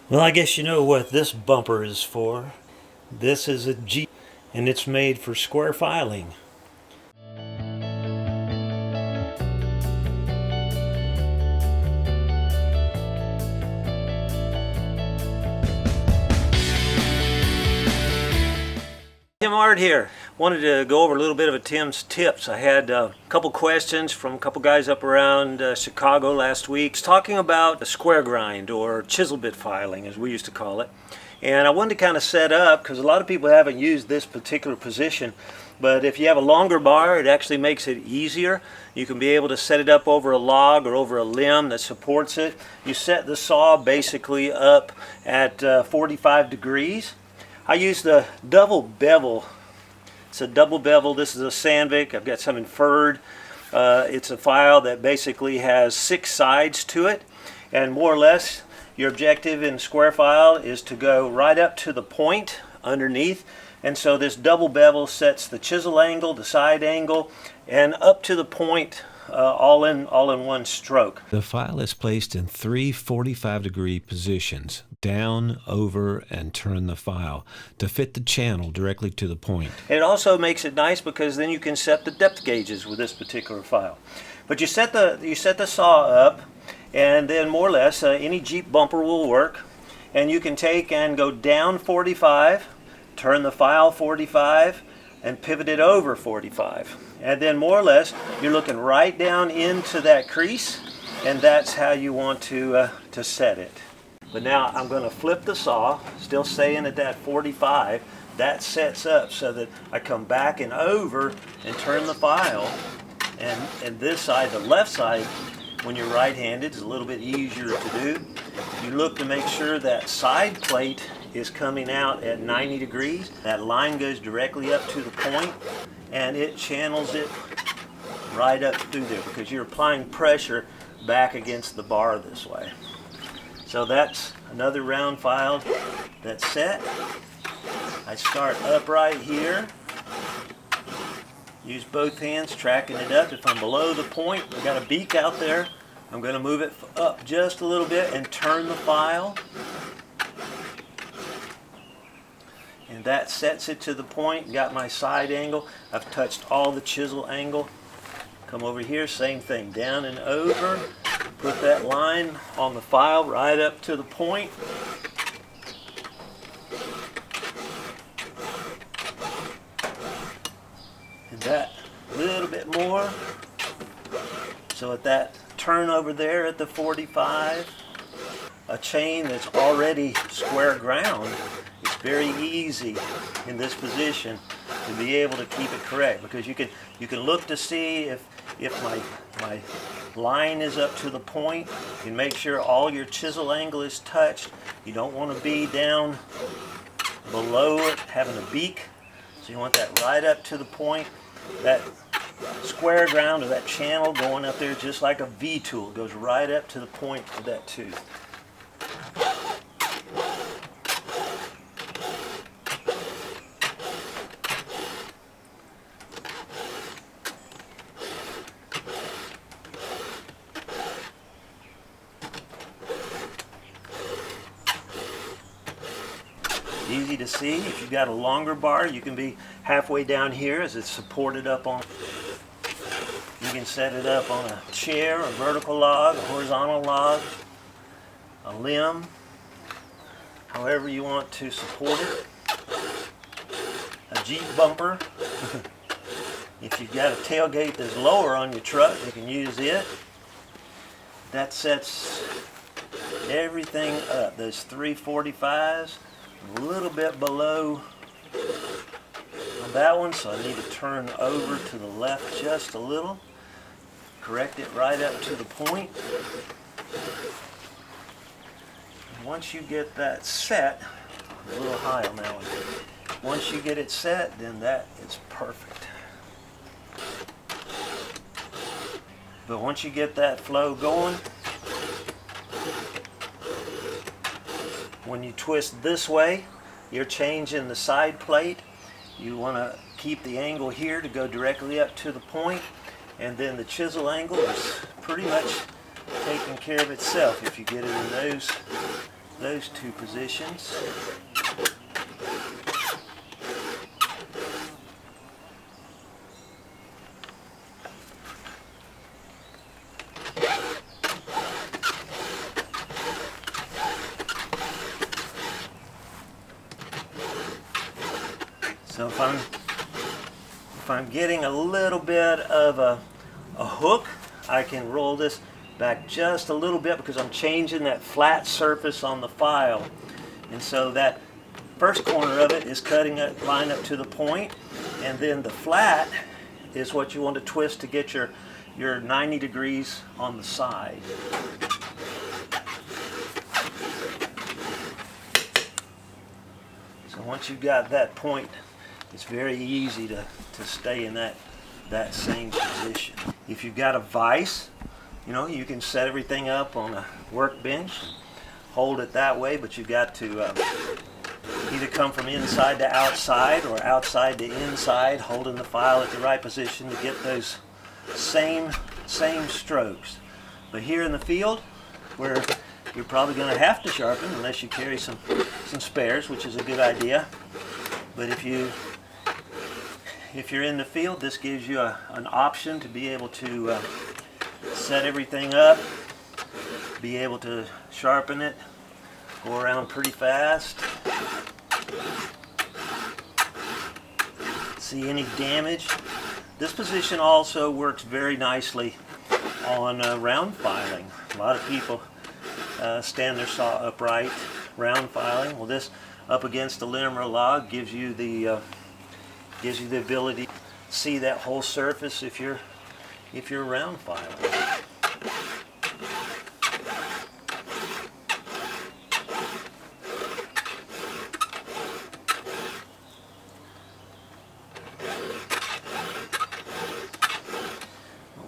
Well, I guess you know what this bumper is for. This is a Jeep, and it's made for square filing. Tim Ard here. Wanted to go over a little bit of Tim's tips. I had a couple questions from a couple guys up around Chicago last week talking about the square grind or chisel bit filing as we used to call it. And I wanted to kind of set up, because a lot of people haven't used this particular position, but if you have a longer bar, it actually makes it easier. You can be able to set it up over a log or over a limb that supports it. You set the saw basically up at 45 degrees. I use the double bevel. It's a double bevel. This is a Sandvik. I've got some inferred. It's a file that basically has 6 sides to it, and more or less your objective in square file is to go right up to the point underneath. And so this double bevel sets the chisel angle, the side angle, and up to the point, all in one stroke. The file is placed in 3 45-degree positions: down, over, and turn the file to fit the channel directly to the point. It also makes it nice because then you can set the depth gauges with this particular file. But you set the saw up, and then more or less any Jeep bumper will work, and you can take and go down 45, turn the file 45, and pivot it over 45. And then more or less you're looking right down into that crease, and that's how you want to set it. But now I'm going to flip the saw, still staying at that 45. That sets up so that I come back and over and turn the file, and this side, the left side, when you're right-handed, is a little bit easier to do. You look to make sure that side plate is coming out at 90 degrees. That line goes directly up to the point, and it channels it right up through there because you're applying pressure back against the bar this way. So that's another round file that's set. I start upright here. Use both hands, tracking it up. If I'm below the point, I've got a beak out there, I'm going to move it up just a little bit and turn the file. And that sets it to the point. Got my side angle. I've touched all the chisel angle. Come over here, same thing, down and over. Put that line on the file right up to the point. And that a little bit more. So at that turn over there at the 45, a chain that's already square ground, it's very easy in this position to be able to keep it correct, because you can look to see if my line is up to the point. You can make sure all your chisel angle is touched. You don't want to be down below it having a beak, so you want that right up to the point. That square ground or that channel going up there just like a V-tool, goes right up to the point of that tooth. Easy to see. If you've got a longer bar, you can be halfway down here as it's supported up on. You can set it up on a chair, a vertical log, a horizontal log, a limb, however you want to support it. A Jeep bumper. If you've got a tailgate that's lower on your truck, you can use it. That sets everything up. Those 345s. A little bit below on that one, so I need to turn over to the left just a little, correct it right up to the point. And once you get that set, a little high on that one. Once you get it set, then that is perfect. But once you get that flow going, when you twist this way, you're changing the side plate. You want to keep the angle here to go directly up to the point, and then the chisel angle is pretty much taking care of itself if you get it in those those two positions. So if I'm getting a little bit of a hook, I can roll this back just a little bit because I'm changing that flat surface on the file. And so that first corner of it is cutting it line up to the point, and then the flat is what you want to twist to get your 90 degrees on the side. So once you've got that point, it's very easy to stay in that same position. If you've got a vise, you know, you can set everything up on a workbench, hold it that way, but you've got to either come from inside to outside or outside to inside, holding the file at the right position to get those same strokes. But here in the field, where you're probably going to have to sharpen unless you carry some spares, which is a good idea. But if you're in the field, this gives you an option to be able to set everything up, be able to sharpen it, go around pretty fast, see any damage. This position also works very nicely on round filing. A lot of people stand their saw upright, round filing. Well, this up against the limb or log gives you the ability to see that whole surface if you're round filing.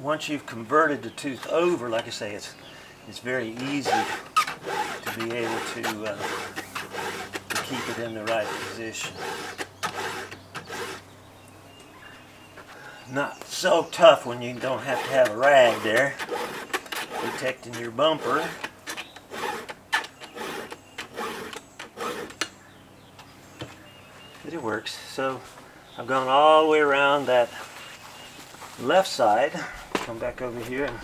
Once you've converted the tooth over, like I say, it's very easy to be able to keep it in the right position. Not so tough when you don't have to have a rag there protecting your bumper. But it works. So I've gone all the way around that left side. Come back over here and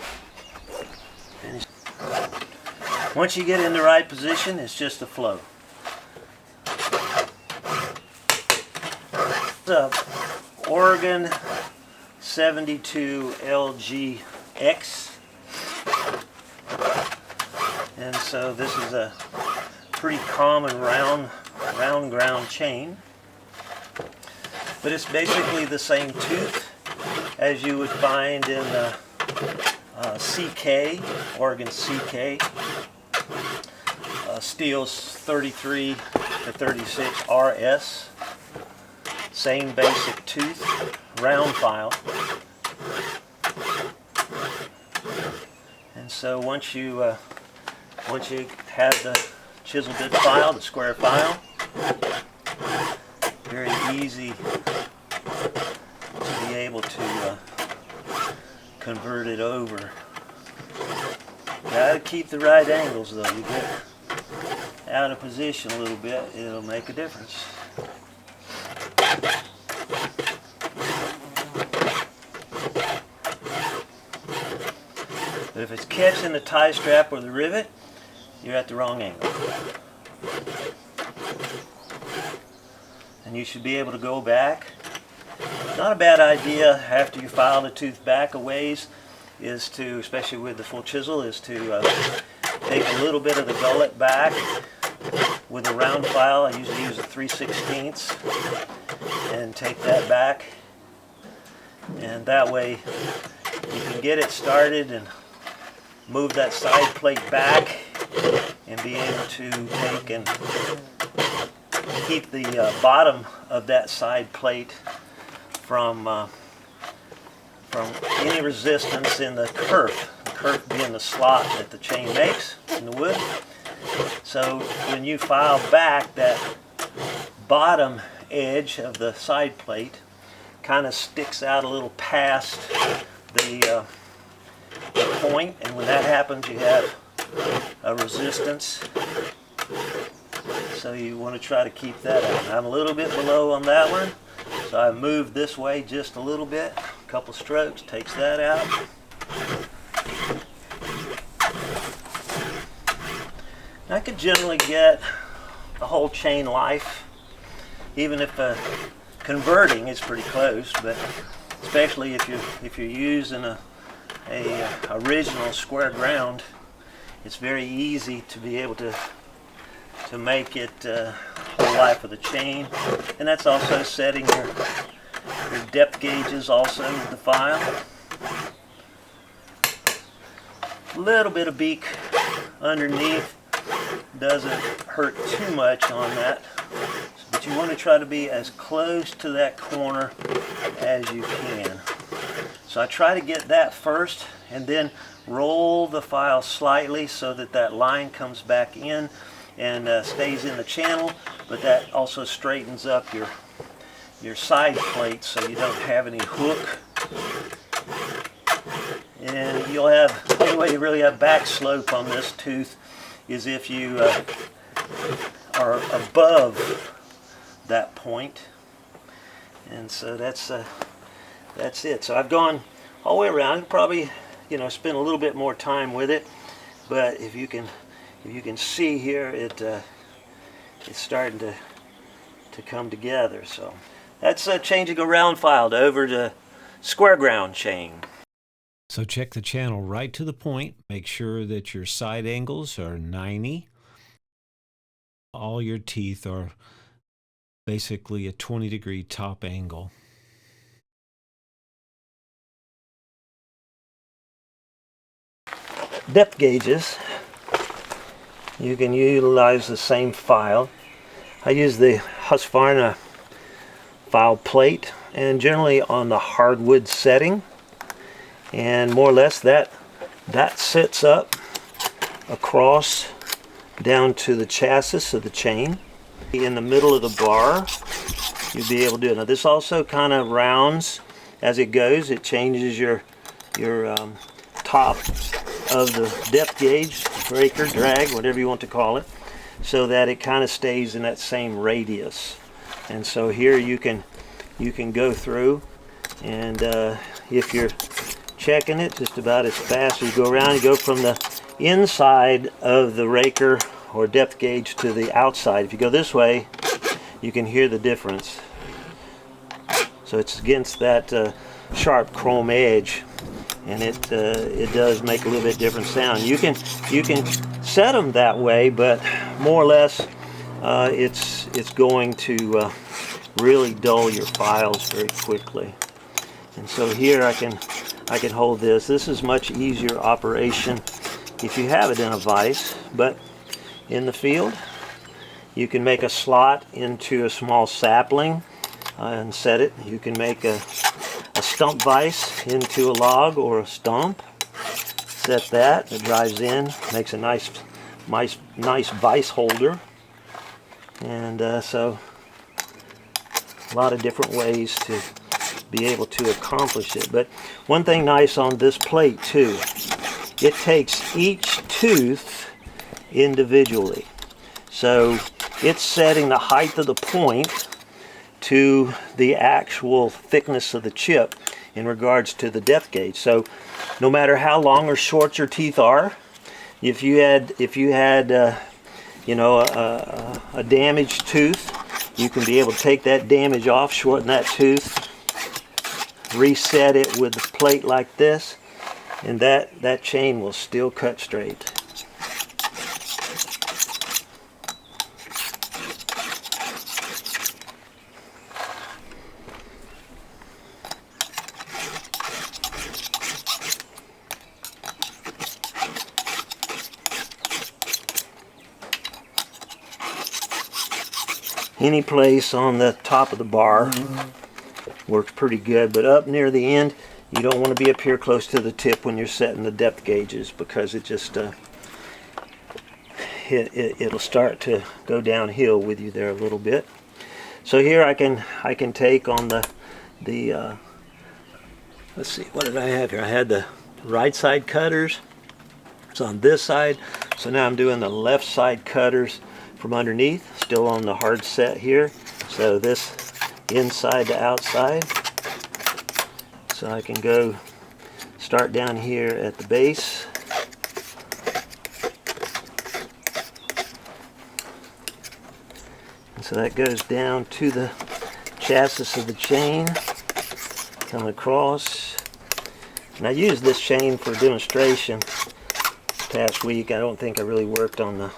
finish. Once you get in the right position, it's just a flow. The Oregon 72 LGX, and so this is a pretty common round ground chain, but it's basically the same tooth as you would find in the CK, Oregon CK, Stihl's 33 to 36 RS. Same basic tooth, round file. And so once you have the chisel bit file, the square file, very easy to be able to convert it over. Gotta keep the right angles though. You get out of position a little bit, it'll make a difference. But if it's catching the tie strap or the rivet, you're at the wrong angle. And you should be able to go back. Not a bad idea after you file the tooth back a ways is to, especially with the full chisel, is to take a little bit of the gullet back with a round file. I usually use a 3/16 and take that back. And that way you can get it started and move that side plate back and be able to take and keep the bottom of that side plate from any resistance in the kerf being the slot that the chain makes in the wood. So when you file back, that bottom edge of the side plate kind of sticks out a little past the point, and when that happens you have a resistance so you want to try to keep that out. I'm a little bit below on that one, so I moved this way just a little bit. A couple strokes takes that out. I could generally get the whole chain life, even if converting is pretty close, but especially if you're using a original square ground, it's very easy to be able to make it whole life of the chain. And that's also setting your depth gauges also with the file. A little bit of beak underneath doesn't hurt too much on that, but you want to try to be as close to that corner as you can. So I try to get that first and then roll the file slightly so that that line comes back in and stays in the channel, but that also straightens up your side plate so you don't have any hook. And you'll have, the only way you really have back slope on this tooth is if you are above that point. And so that's it. So I've gone all the way around. Probably, spend a little bit more time with it, but if you can see here, it's starting to come together. So that's changing a round file over to square ground chain. So check the channel right to the point. Make sure that your side angles are 90. All your teeth are basically a 20-degree top angle. Depth gauges, you can utilize the same file. I use the Husqvarna file plate, and generally on the hardwood setting, and more or less that sits up across down to the chassis of the chain. In the middle of the bar, you'll be able to do it. Now this also kind of rounds as it goes. It changes your top of the depth gauge, breaker, drag, whatever you want to call it, so that it kind of stays in that same radius. And so here you can go through, and if you're checking it just about as fast as you go around, you go from the inside of the raker or depth gauge to the outside. If you go this way, you can hear the difference. So it's against that sharp chrome edge, and it does make a little bit different sound. You can set them that way, but more or less it's going to really dull your files very quickly. And so here I can hold this. This is much easier operation if you have it in a vise, but in the field you can make a slot into a small sapling and set it. You can make a stump vise into a log or a stump. Set that. It drives in, makes a nice vise holder. And so a lot of different ways to be able to accomplish it. But one thing nice on this plate too, it takes each tooth individually. So it's setting the height of the point to the actual thickness of the chip in regards to the depth gauge. So no matter how long or short your teeth are, if you had a damaged tooth, you can be able to take that damage off, shorten that tooth, reset it with the plate like this, and that chain will still cut straight. Any place on the top of the bar works pretty good, but up near the end, you don't want to be up here close to the tip when you're setting the depth gauges, because it just it'll start to go downhill with you there a little bit. So here I can take on the let's see, what did I have here? I had the right side cutters. It's on this side, so now I'm doing the left side cutters from underneath, still on the hard set here. So this inside to outside. So I can go start down here at the base. And so that goes down to the chassis of the chain, come across. And I used this chain for demonstration past week. I don't think I really worked on the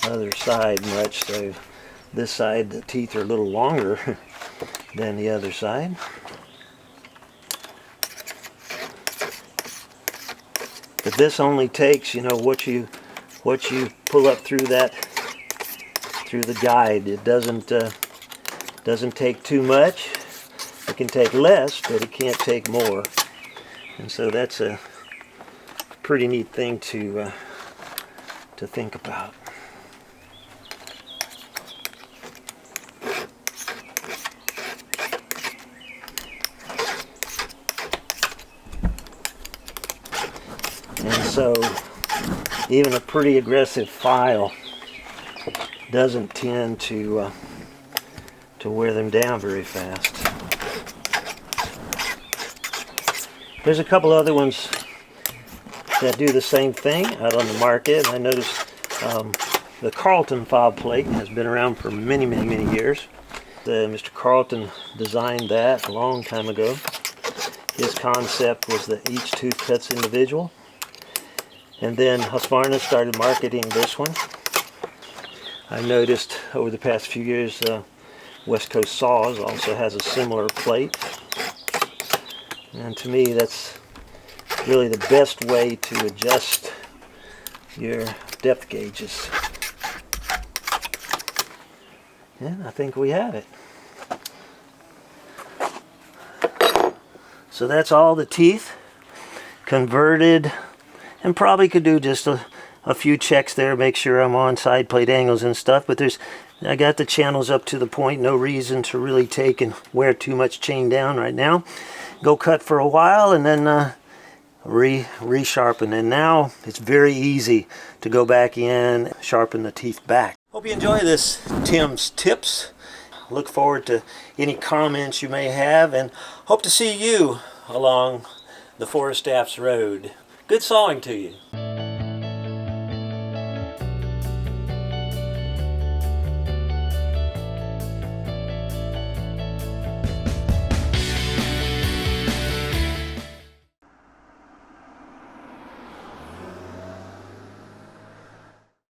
other side much, so this side the teeth are a little longer than the other side. But this only takes, you know, what you pull up through the guide. It doesn't take too much. It can take less, but it can't take more. And so that's a pretty neat thing to think about. And so even a pretty aggressive file doesn't tend to wear them down very fast. There's a couple other ones that do the same thing out on the market. I noticed the Carlton file plate has been around for many years. Mr. Carlton designed that a long time ago. His concept was that each tooth cuts individual. And then Husqvarna started marketing this one. I noticed over the past few years West Coast Saws also has a similar plate. And to me that's really the best way to adjust your depth gauges. And I think we have it. So that's all the teeth converted. And probably could do just a few checks there, make sure I'm on side plate angles and stuff, but I got the channels up to the point, no reason to really take and wear too much chain down right now. Go cut for a while and then re-sharpen. And now it's very easy to go back in, sharpen the teeth back. Hope you enjoy this Tim's tips. Look forward to any comments you may have and hope to see you along the ForestApps Road. Good sawing to you.